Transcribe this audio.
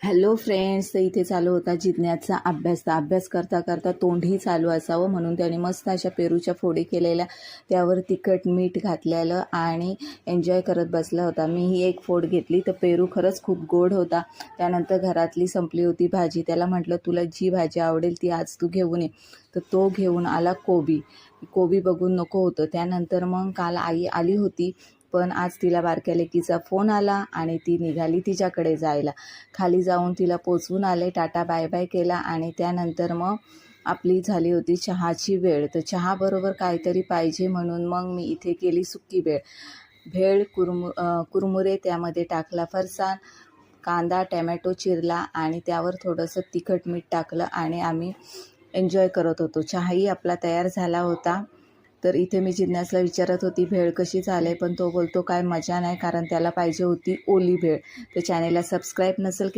Hello friends, तर इथे चालू होता जिज्ञाचा अभ्यास. तर अभ्यास करता करता तोंडही चालू असावं म्हणून त्याने मस्त अशा पेरूच्या फोडी केलेल्या, त्यावर तिखट मीठ घातलेलं आणि एन्जॉय करत बसला होता. मीही एक फोड घेतली तर पेरू खरंच खूप गोड होता. त्यानंतर घरातली संपली होती भाजी. त्याला म्हटलं, तुला जी भाजी आवडेल ती आज तू घेऊन ये. तर तो घेऊन आला कोबी बघून नको होतं. त्यानंतर मग काल आई आली होती, पण आज तिला बारक्या लेकीचा फोन आला आणि ती निघाली तिच्याकडे जायला. खाली जाऊन तिला पोचवून आले, टाटा बाय बाय केला आणि त्यानंतर मग आपली झाली होती चहाची वेळ. तर चहाबरोबर काहीतरी पाहिजे म्हणून मग मी इथे केली सुक्की भेळ कुरमुरे, त्यामध्ये टाकला फरसाण, कांदा, टॅमॅटो चिरला आणि त्यावर थोडंसं तिखट मीठ टाकलं आणि आम्ही एन्जॉय करत होतो. चहाही आपला तयार झाला होता. तर इथे मी जिज्ञासला विचारत होती भेळ कशी झाली, पण तो बोलतो काय मजा नाही, कारण त्याला पाहिजे होती ओली भेळ. तर चॅनेलला सबस्क्राईब नसेल